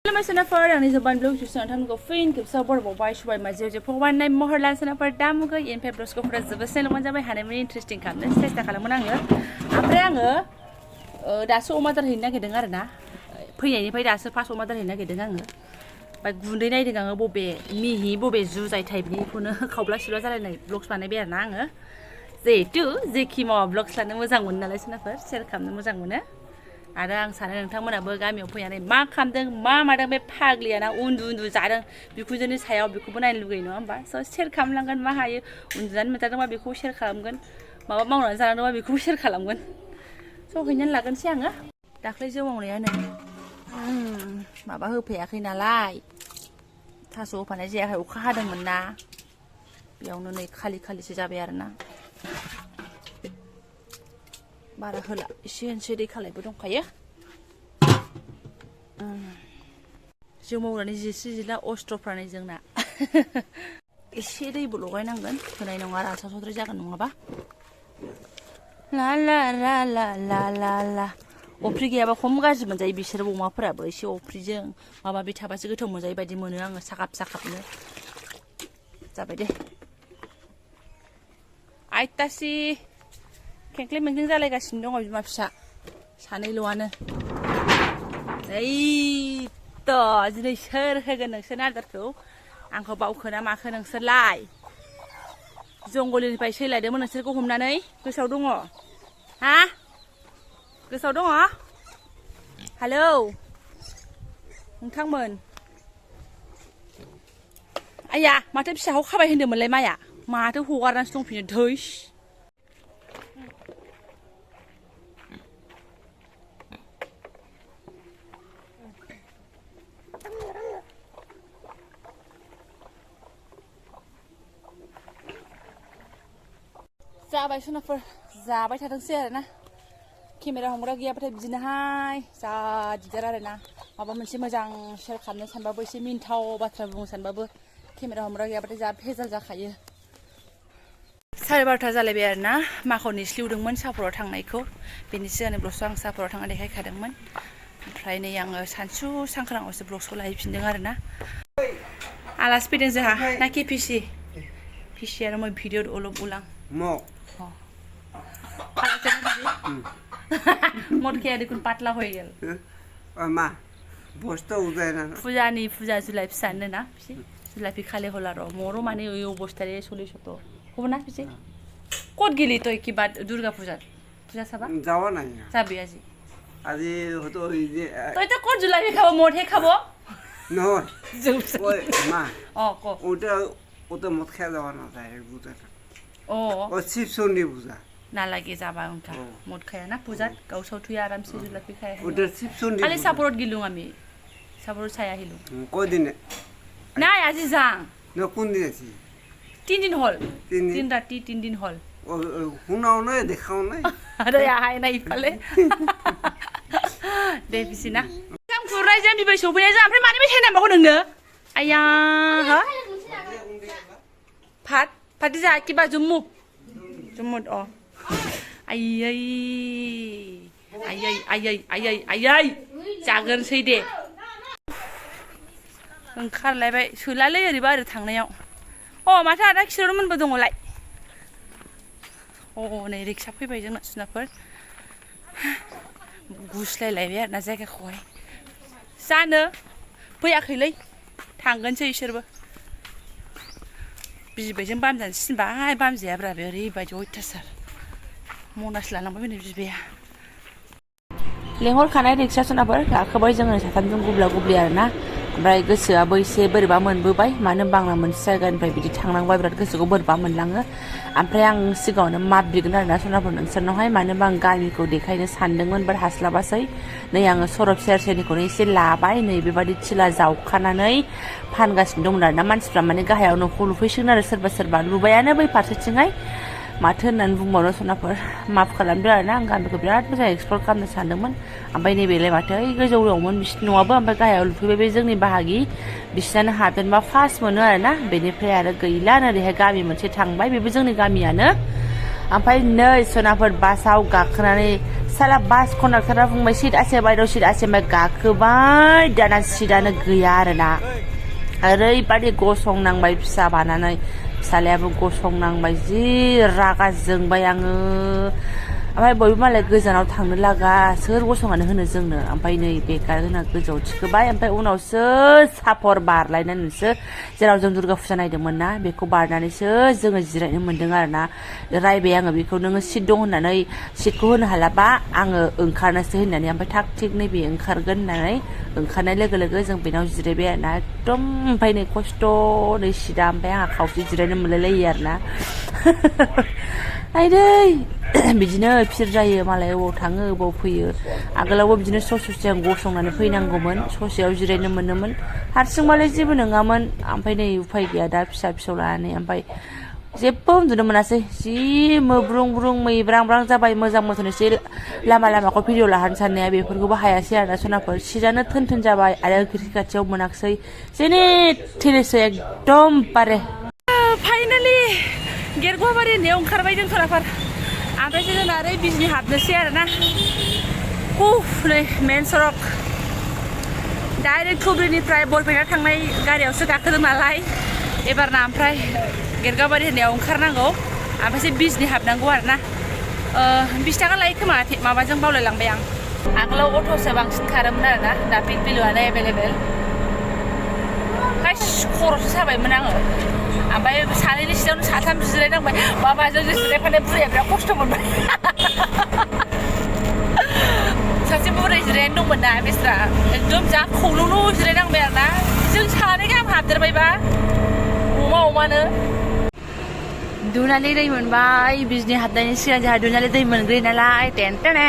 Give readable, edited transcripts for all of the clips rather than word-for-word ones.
Lama sana far ang nisaban blog juice na ko fin kip sabor bo bai shubai ma je pogwan nai mohorlan sana far damu ga yen pe bros ko fra zebesen lama jabai hane meni interesting kam ne sesta kalamun आङो ओमफ्राय आङो दासो अमा आदार हैनो नागिरदों आरो ना फैनायनिफ्राय दासो फार्स्ट अमा आदार हैनो नागिरदों आङो ओमफ्राय गुन्दै नायदों आङो बबे मिहि बबे जुजाय टाइपनिखौनो खावब्ला सिब्ला जालायनाय ब्लग्स बानायबाय आरो ना आङो जिहेतु जेखि मावा ब्लग्स लानो मोजां मोनो नालाय सोरनाफोर शेयार खालामनो मोजां मोनो आरो आं सानो नोंथांमोनाबो गामियाव फैनानै मा खालामदों मा मादों बे फाग्लियाना उन्दु जादों बिखुनजोनि सायाव बेखौबो नायनो लुगैयो नङा होमबा स' शेयार खालामलांगोन मा हायो उन्दुनानै मोनजादोंबा बेखौ शेयार खालामगोन माबा मावनानै जानांदोंबा बेखौबो शेयार खालामगोन स' हैनानै लागोनसै आङो दाख्लै जौ मावनायानो माबा होफैयाखै नालाय थास' होफानाय जायाखै अखा हादोंमोन ना बेयावनो नै खालिसो जाबाय आरोना बारा होला एसे एसे दै खालायबो दंखायो जौ मावनानै जिसि जिला अस्त्रफ्रानो जोंना एसे दैबो लगायनांगोन होनाय नङा रानसावसावद्राय जागोन नङाबा ला ला ला ला ला ला ला अफ्रि गैयाबा खम गाज्रि मोनजायो बिसोर अमाफोराबो एसे अफ्रिजों माबा बे थाबासो गोथाव मोनजायो बायदि मोनो आङो साखाबनो जाबाय दे आइतासि खेंख्ले मेंख्लें जालायगासिनो दङ बिमा फिसा सानैल'आनो ओइ थ' दिनै सोर होगोन नोंसोरनो आदारखौ आंखौ बावखो ना माखो नोंसोरलाय जंगलनिफ्राय सैलायदोंमोन नोंसोरखौ हमनानै गोसोआव दङ हा गोसोआव दङ हेलौ नोंथांमोन आया माथो फिसाखौ खाबाय होनदोंमोनलाय माया माथो हगारनानैसो दंफिनो धैस जाबाय सोनाफोर जाबाय थाथोंसै आरोना केमेरा हमग्रा गैयाबाथाय बिदिनोहाय जा दिगदार आरोना माबा मोनसे मोजां शेयार खालामनो सानबाबो एसे मिनिथाव बाथ्रा बुंनो सानबाबो केमेरा हमग्रा गैयाबाथाय जा भेजाल जाखायो 12:30 जालायबाय आरोना माखौनि स्लिउदोंमोन साफोराव थांनायखौ बेनि सिगांनि ब्लग्सखौ आं साफोराव थांना देखायखादोंमोन ओमफ्राय नै आङो सानसु सांख्राङावसो ब्लग्सखौ लाहैफिनदों आरोना आलासि फैदों जोंहा ना केपिसि पिसि आरो मै भिडिअ उलुम उलां मत के देखुन पातला हो गेल मा बस्ता उजायना फुजा जुलाइ फिसानो ना फिसि जुलाइ खाले होला र मरो माने यो बस्तारे सलिसत हो ना फिसि कत गेली तो की बात दुर्गा पूजा साबा जावा নাই যাবি আজি হতো এই যে তুই তো কত জুলাই খাবো মঠে খাবো নহয় ওই মা ক ওটা মত খাওয়া যাওয়া না ডাইরেক্ট বুঝা ও শিবচন্ডী পূজা नालागे जाबा उनका मद खाया ना पूजात गावसाव थुया आरामसे जुलाफि खाया ওটা শিবচন্ডী खाली सापरत गिलुं आमी सापरत साया हिलुं কয়দিনে নাই আজি যাং ন কোন দিন আছে 3 दिन हल 3 राति 3 दिन हल শুনাও নাই দেখাও নাই আরে আহাই নাই ইফালে दे बिसिना जों खुरायजों बिबै सफैनाय जों ओमफ्राय मानि मेथाइ नामाखौ नोंनो आया हा फाट जा किबा जुमुद अ आयै जागोनसै दे ओंखारलायबाय सोलालै ओरैबा ओरै थांनायाव अ माथो आदा खिसरमोनबो दङलाय अ नै रिक्सा फैबाय जोंना सुनाफोर गुस्लायलायबाय आरोना जायगाखौहाय जानो फैयाखैलै थांगोनसै इसोरबो बिबायजों बामजानो सिनबाय बामजायाब्रा बे ओरैबायदि अयथासार मनास लानांबाय बेनो बिबाया लेंहरखानाय रिक्सा सोनाफोर गाखोबाय जोङो साथामजों गुब्ला आरोना ओमफ्राय गोसोआबो एसे बोरैबा मोनबोबाय मानो होनबा आंना मोनसे जायगानिफ्राय बिदि थांनांबाय बिराद गोसोखौ बोरैबा मोनलाङो ओमफ्राय आं सिगाङावनो माप बिगोन आरोना सोनाफोर नोंसोरनावहाय मानो होनबा आं गामिखौ देखायनो सानदोंमोन बाट हास्लाबासै नै आङो सरब सेरसेनिखौनो एसे लाबाय नै बेबायदि थिला जावखानानै फानगासिनो दंमोन आरोना मानसिफ्रा माने गाहायाव न'खौ लुफैसिगोन आरो सोरबा लुबायानो बै फारसेथिंहाय माथो होननानै बुंबावनो सोनाफोर माफ खालामदो आरोना आं गामिखौ बिराद मोजां एक्सप्लर खालामनो सानदोंमोन ओमफ्राय नैबेलाय माथो ओइ गोजौआवमोन बिसिनि न'आबो ओमफ्राय गाहायाव लुफैबाय बे जोंनि बाहागि बिसिनानो हाबेनबा फार्स्ट मोनो आरोना बेनिफ्राय आरो गैला ओरैहाय गामि मोनसे थांबाय बेबो जोंनि गामियानो ओमफ्राय नै सोनाफोर बासाव गाखोनानै साला बास कन्डाक्टारा बुंबाय सिट आसे बायद' सिट आसे ओमफ्राय गाखोबाय दाना सिटआनो गैया आरोना ओरैबादि गसंनांबाय फिसा बानानै फिसालायाबो गसंनांबाय जि रागा जोंबाय आङो ओमफ्राय बयबो मालाय गोजानाव थांनो लागा सोर गसंनानै होनो जोंनो ओमफ्राय नै बेकार जोंना गोजौआव थिखोबाय ओमफ्राय उनावसो सापर बारलायनानैसो जेराव जों दुर्गा फुजा नायदोंमोन ना बेखौ बारनानैसो जोङो जिरायनो मोन्दों आरोना रायबाय आङो बेखौ नोङो सिट दं होननानै सिटखौ होनो हालाबा आङो ओंखारनोसै होननानै ओमफ्य थाग थिग नैबे ओंखारगोन होननानै ओंखारनाय लोगो लोगो जों बेनाव जिरायबाय आरोना एकदम ओमफ्राय नै खस्थ' नै सिटआ ओमफ्राय आंहा खावसे जिरायनो मोनलायलायो आरोना आइदै बिदिनो फिर जायो मालाय अबाव थाङो अबाव फैयो आगोलावबो बिदिनो ससे आं गसंनानै फैनांगौमोन ससेयाव जिरायनो मोनोमोन हारसिंबालाय जेबो नङामोन ओमफ्राय नै उफाय गैया दा फिसा फिसौ लानानै ओमफ्राय जेबो उन्दुनो मोनासै जि मोब्रुं ब्रुं मैब्रां ब्रां जाबाय मोजां मोथोनोसै लामा लामाखौ भिडिअ लाहरनो साननाया बेफोरखौबो हायासै आरोना सनाफोर सिटानो थोन थोन जाबाय आरो खिरखि खाथियाव मोनाखिसै जेने थेनोसै एकदम बारे फाइनालि गेरग'बारि होननायाव ओंखारबाय जों सनाफोर ओमफ्राय जोंना ओरै बिजनि हाबनोसै आरोना नै मेन सरक डाइरेक्ट धुब्रिनिफ्राय बरपेटा थांनाय गारियावसो गाखोदों नालाय एबारना ओमफ्राय गेरगाबारि होननायाव ओंखारनांगौ ओमफ्रायसो बिजनि हाबनांगौ आरोना 20 थाखा लायो खोमा माबाजों बावलायलांबाय आं आगोलाव अट'सो बांसिन खारोमोन आरोना दा पिलपिलुआनो एभेलेबेल खर'सो साबायमोन आङो ओमफ्राय सानैनि सिगाङावनो साथाम जिरायनांबाय बाबाजों जिरायफानाय बुरैया बिराद खस्थ' मोनबाय सासे बुरै जिरायनो दंमोन ना बिस्रा एकदम जा खौलौल' जिरायनांबाय आरोना जों सानै गाहाम हाबदेरबायबा अमानो दुनालि दै मोनबाय बिजनि हाबनायनि सिगां जोंहा दुनालि दै मोनग्रोयो नालाय टेनटेने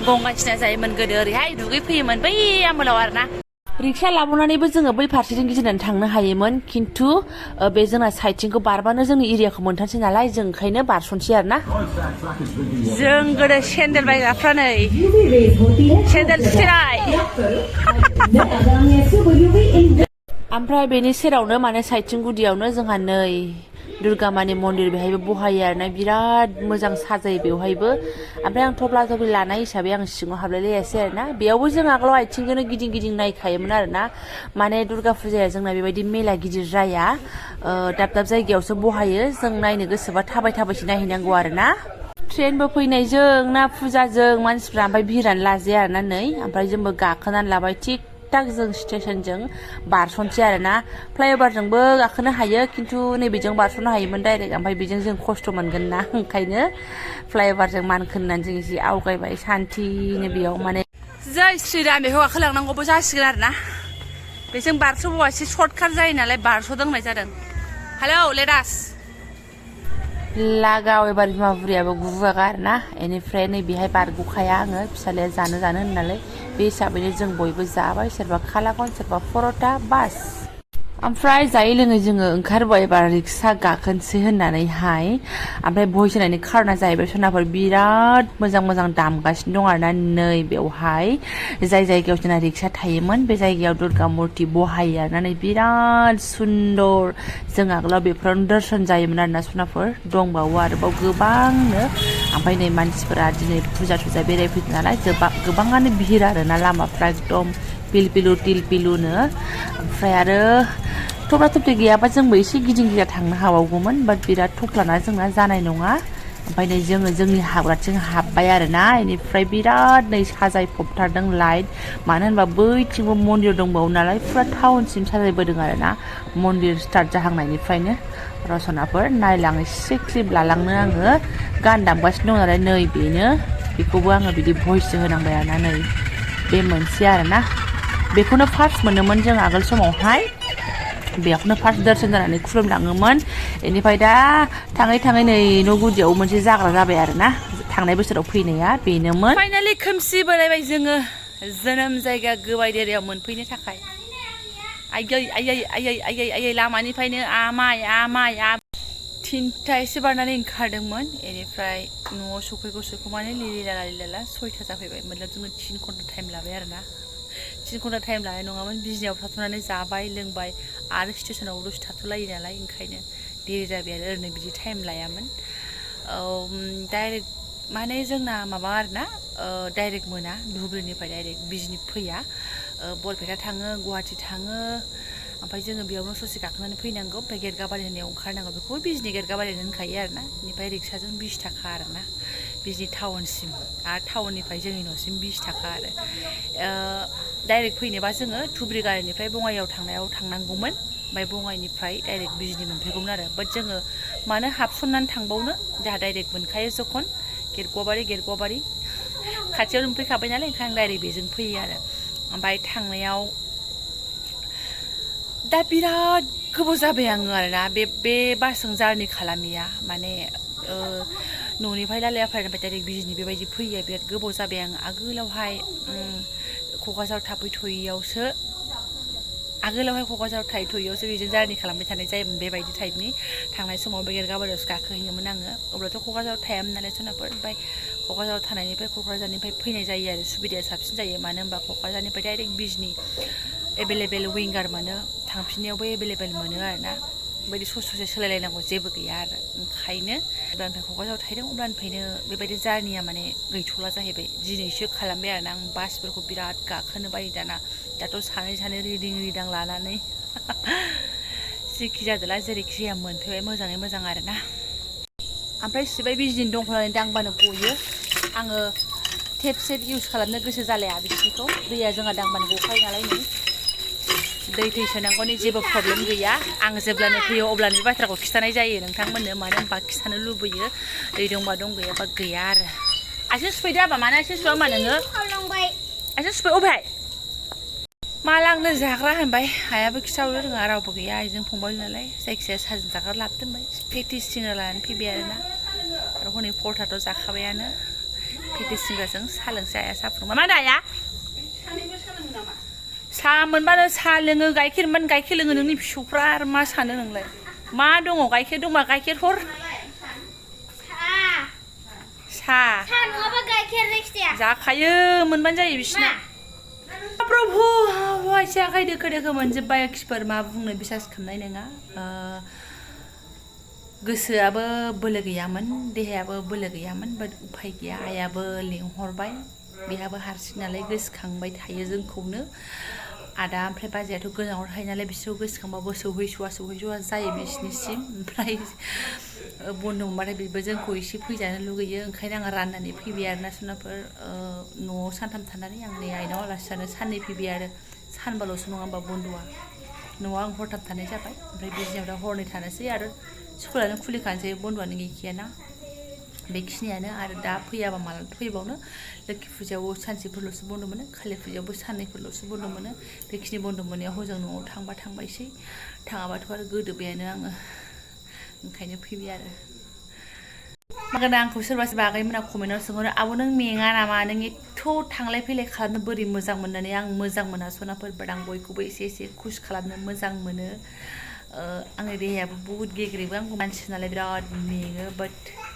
गंगासिना जायोमोन गोदो ओरैहाय दुगैफैयोमोन बै आमोलाव आरोना रिक्सा लाबोनानैबो जोङो बै फारसेथिं गिदिंनानै थांनो हायोमोन खिन्थु बे जोंना साइडथिंखौ बारबानो जोंनि एरियाखौ मोनथारसै नालाय जों ओंखायनो बारसनसै आरोना जों गोदो सेन्देल बायग्राफ्रा नै सेन्देल सुथेनाय ओमफ्राय बेनि सेरावनो माने साइडथिं गुदियावनो जोंहा नै दुर्गा मानि मन्दिर बेहायबो बहायो आरोना बिराद मोजां साजायो बेवहायबो ओमफ्राय आं थफ्ला थफ्लि लानाय हिसाबै आं सिङाव हाबलायलायासै आरोना बेयावबो जों आगोलाव आथिंजोंनो गिदिं गिदिं नायखायोमोन आरोना माने दुर्गा फुजाया जोंना बेबायदि मेला गिदिर जाया दाब दाब जायगायावसो बहायो जों नायनो गोसोबा थाबाय थाबायसो नायहैनांगौ आरोना ट्रेनबो फैनायजों ना फुजाजों मानसिफ्रा ओमफ्राय भिरानो लाजाया आरोना नै ओमफ्राय जोंबो गाखोनानै लाबाय थिग थाक जों स्टेशनजों बारसनसै आरोना फ्लाइअभारजोंबो गाखोनो हायो खिन्थु नैबेजों बारस'नो हायोमोन डाइरेक्ट ओमफ्राय बेजों जों खस्थ' मोनगोन ना ओंखायनो फ्लाइअभारजों मानखोन होननानै जों एसे आवगायबाय सान्थिनो बेयाव माने जै श्रीराम बेखौ गाखोलांनांगौबो जासिगोन आरोना बेजों बारस'बावा एसे सर्टकाट जायो नालाय बारस'दों होननाय जादों हेलौ लेडास लागाव एबार बिमा बुरियाबो गुबुआगा आरोना बेनिफ्राय नै बेहाय बारग'खाया आङो फिसालाया जानो होननानै बे हिसाबैनो जों बयबो जाबाय सोरबा खालाकन सोरबा पर'था बास ओमफ्राय जायै लोङै जोङो ओंखारबाय एबार रिक्सा गाखोनोसै होननानैहाय ओमफ्राय भइस होनायनि खारना जाहैबाय सनाफोर बिराद मोजां मोजां दामगासिनो दं आरोना नै बेवहाय जाय जायगायाव जोंना रिक्सा थायोमोन बे जायगायाव दुर्गा मुर्ति बहायो आरोना नै बिराद सुन्दर जों आगोलाव बेफोरावनो दर्शन जायोमोन आरोना सनाफोर दंबावो आरोबाव गोबांनो ओमफ्राय नै मानसिफोरा दिनै फुजा थुजा बेरायफैदों नालाय गोबाङानो भिर आरोना लामाफ्रा एकदम पिलपिलु टिलपिलुनो ओमफ्राय आरो थफ्ला थफ्लि गैयाबा जोंबो एसे गिदिं गिदा थांनो हाबावगौमोन बाट बिराद थफ्लाना जोंना जानाय नङा ओमफ्राय नै जोङो जोंनि हाबग्राथिं हाबबाय आरोना बेनिफ्राय बिराद नै साजायफबथारदों लाइट मानो होनबा बैथिंबो मन्दिर दंबावो नालाय फुरा टाउनसिम साजायबोदों आरोना मन्दिर स्टार्ट जाहांनायनिफ्रायनो रसनाफोर नायलां एसे क्लिप लालांनो आङो गान दामगासिनो दं नालाय नै बेनो बेखौबो आङो बिदि भइससो होनांबाय आरोना नै बे मोनसे आरोना बेखौनो फार्स्ट मोनोमोन जों आगोल समावहाय बेखौनो फार्स्ट दर्शन जानानै खुलुमलाङोमोन बेनिफ्राय दा थाङै थाङै नै न' गुदियाव मोनसे जाग्रा जाबाय आरोना थांनाय बोसोराव फैनाया बेनोमोन फाइनालि खोमसि बोलायबाय जोङो जोनोम जायगा गोबायदेरायाव मोनफैनो थाखाय आयै आयै आयै आयै आयै लामानिफ्रायनो आमाय आमाय थिनथा एसे बारनानै ओंखारदोंमोन बेनिफ्राय न'आव सफैगौमानि लिलिला 6ता जाफैबाय मतलब जोङो 3 घन्टा टाइम लाबाय आरोना 3 घन्टा टाइम लानाय नङामोन बिजनियाव थाथ'नानै जाबाय लोंबाय आरो स्टेसनाव दसे थाथ'लायो नालाय ओंखायनो देरि जाबाय आरो ओरैनो बिदि टाइम लायामोन डाइरेक्ट माने जोंना माबा आरोना डाइरेक्ट मोना धुब्रिनिफ्राय डाइरेक्ट बिजनि फैया बरपेटा थाङो गुवाहाटि थाङो ओमफ्राय जोङो बेयावनो ससे गाखोनानै फैनांगौ ओमफ्राय गेटगाबारि होननायाव ओंखारनांगौ बेखौ बिजनि गेटगाबारि होनखायो आरोना बेनिफ्राय रिक्साजों 20 थाखा आरोना बिजनि टाउनसिम आरो टाउननिफ्राय जोंनि न'सिम 20 थाखा आरो डाइरेक्ट फैनोबा जोङो धुब्रि गारिनिफ्राय बङाइयाव थांनांगौमोन ओमफ्राय बङाइनिफ्राय डाइरेक्ट बिजनि मोनफैगौमोन आरो बाट जोङो मानो हाबसननानै थांबावनो जोंहा डाइरेक्ट मोनखायो जखन गेटगवाबारि खाथियावनो मोनफैखाबाय नालाय ओंखायनो डाइरेक्ट बेजों फैयो आरो ओमफ्राय थांनायाव दा बिराद गोबाव जाबाय आङो आरोना बे बासजों जारनि खालामिया माने न'निफ्राय लालायाफारानिफ्राय डाइरेक्ट बिजनि बेबायदि फैयो बिराद गोबाव जाबाय आं आगोलावहाय क'क्राझार थाफैथ'यैयावसो क'क्राझाराव बेजों जारनि खालामबाय थानाय जायोमोन बेबायदि टाइपनि थांनाय समाव बे गेटगाबारियावसो गाखोहैयोमोन आङो अब्लाथ' क'क्राझाराव थायामोन नालाय सनाफोर ओमफ्राय क'क्राझाराव थानायनिफ्राय क'क्राझारनिफ्राय फैनाय जायो आरो सुबिदाया साबसिन जायो मानो होनबा क'क्राझारनिफ्राय डाइरेक्ट बिजनि एभेलेबेल विंगार मोनो थांफिननायावबो एभेलेबेल मोनो आरोना बेबायदि ससे सोलायलायनांगौ जेबो गैया आरो ओंखायनो जेब्लानिफ्राय क'क्राझाराव थाहैदों अब्लानिफ्रायनो बेबायदि जारनिया माने गैथ'ला जाहैबाय दिनैसो खालामबाय आरोना आं बासफोरखौ बिराद गाखोनो बायो दाथ' सानै रिदां लानानै जेखि जादोला जेरैखि जाया मोनफैबाय मोजाङै मोजां आरोना ओमफ्राय सिबाय बिजनि दंखलनानै दांबानो गयो आङो टेप सेट इउस खालामनो गोसो जालाया बिसिनिखौ दैया जोंहा दांबानो गखायो नालाय नै दै सोनांगौनि जेबो प्रब्लेम गैया आं जेब्लानो फैयो अब्लानो बे बाथ्राखौ खिन्थानाय जायो नोंथांमोननो मानो होनबा खिन्थानो लुबैयो दै दंबा दं गैयाबा गैया आरो आइथिं सुफैदो आबा मानो आइथिं सुवा होमबा नोङो आइथिं सुफै अबेहाय मा लांनो जाग्रा होनबाय हायाबो खिथाहरनो रोङा रावबो गैया आइजों फंबायल नालाय जायखिजाया साजों जाग्रा लाबोदोनबाय पेटिस सिंग्रा लानानै फैबाय आरोना आरो हनै परथाथ' जाखाबायानो पेटिस सिंग्राजों सा लोंसै आइया सा फुदुंबाय मा होनदों आइया सा मोनबानो सा लोङो गाइखेर मोनबानो गाइखेर लोङो नोंनि फिसौफ्रा आरो मा सानो नोंलाय मा दङ गाइखेर दंबा गाइखेर हर सा जाखायो मोनबानो जायो बिसिना प्रभु आथिं आखाइ दोखो मोनजोब्बाय खिफोर मा बुंनो बिसास खालामनाय नङा गोसोआबो बोलो गैयामोन देहायाबो बोलो गैयामोन बाट उफाय गैया आइयाबो लिंहरबाय बेहाबो हारसिं नालाय गोसोखांबाय थायो जोंखौनो आदा ओमफ्राय बाजैयाथ' गोजानाव थायो नालाय बिसोरखौ गोसोखांबाबो सौहैस'वा जायो बिसिनिसिम ओमफ्राय बन्द' मोनबाथाय बेबो जोंखौ एसे फैजानो लुगैयो ओंखायनो आङो राननानै फैबाय आरोना सनाफोर न'आव सानथाम थानानै आं नै आइनाव आलासि जानो साननै फैबाय आरो सानबाल'सो नङा होमबा बन्द'आ न'आव आं हरथाम थानाय जाबाय ओमफ्राय बिजनियाव दा हरनै थानोसै आरो स्कुलानो खुलिखानोसै बन्द'आनो गैखायाना बेखिनियानो आरो दा फैयाबा माला फैबावनो लोखि फुजायाव सानसेफोरल'सो बन्द' मोनो कालि फुजायावबो साननैफोरल'सो बन्द' मोनो बेखिनि बन्द' मोननायाव हजों न'आव थांबा थांबायसै थाङाबाथ' आरो गोदोबायानो आङो ओंखायनो फैबाय आरो मागोना आंखौ सोरबा आगैमोना कमेन्टआव सोंहरो आब' नों मेङा नामा नों एथ' थांलाय फैलाय खालामनो बोरै मोजां मोननानै आं मोजां मोना सनाफोर बाट आं बयखौबो एसे खुस खालामनो मोजां मोनो आंनि देहायाबो बुहुत गेग्रेबो आंबो मानसि नालाय बिराद मेङो बाट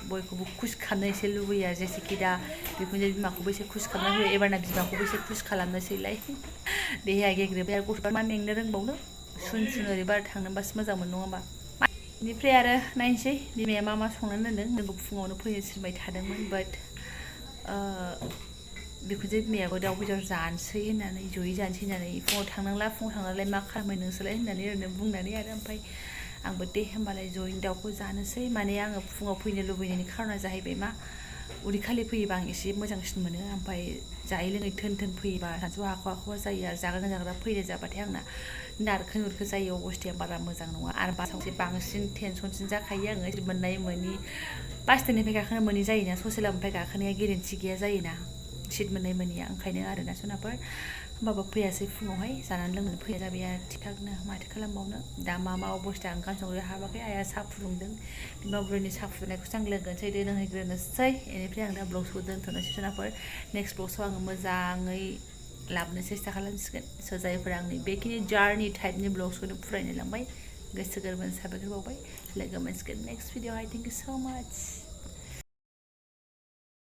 बयखौबो खुस खालामनो एसे लुबैयो आरो जेसेखि दा बिखुनजो बिमाखौबो एसे खुस खालामनो लुबैयो एबारना बिमाखौबो एसे खुस खालामनोसैलाय देहाया गेग्रेबाय आरो गथ'फ्रा मा मेंनो रोंबावनो सुन ओरैबा थांनोबासो मोजां मोनो नङा होमबा बेनिफ्राय आरो नायनोसै बिमाया मा संनानै दोनदों जोंखौ फुङावनो फैनो थिनबाय थादोंमोन बाट बिखुनजो बिमायाबो दाउ बेदर जानोसै होननानै जयै जानोसै होननानै फुङाव थांनांलाय मा खालामबाय नोंसोरलाय होननानै ओरैनो बुंनानै आरो ओमफ्राय आंबो दे होमबालाय जयैनो दाउखौ जानोसै माने आङो फुङाव फैनो लुबैनायनि खारना जाहैबाय मा उदै खालि फैयोबा आं एसे मोजांसिन मोनो ओमफ्राय जायै लोङै थोन फैयोबा सानसुआव हाख'वा जायो आरो जाग्रा फैनो जाबाथाय आंना नारखो जायो अबस्थाया बारा मोजां नङा आरो बासाव बांसिन टेनसनसिन जाखायो आङो मोननाय मोनि बास स्टेन्डनिफ्राय गाखोनो मोनि जायोना ससे लामानिफ्राय गाखोनाया गेरेन्थि गैया जायोना सिट मोननाय मोनिया ओंखायनो आरोना सनाफोर होमबाबो फैयासै फुङावहाय जानानै लोंनानै फैया जाबाय आरो थिग-थाकनो माथो खालामबावनो दा मा अबस्था ओंखाम संनो हाबाखै आइया साहा फुदुंदों बिमा बुरैनि साहा फुदुंनायखौसो आं लोंग्रोनोसै लोंहैग्रोनोसै बेनिफ्राय आं दा ब्लगसखौ दोनथ'नोसै सनाफोर नेक्स्ट ब्लगसआव आङो मोजाङै लाबोनो सेस्था खालामसिगोन स' जायफोरा आंनि बेखिनि जार्नि टाइपनि ब्लग्सखौनो फरायनो लांबाय गोसो गोरबोनि साबायखर बावबाय लोगो मोनसिगोन नेक्स्ट भिडिअ' थेंक इउ स' माच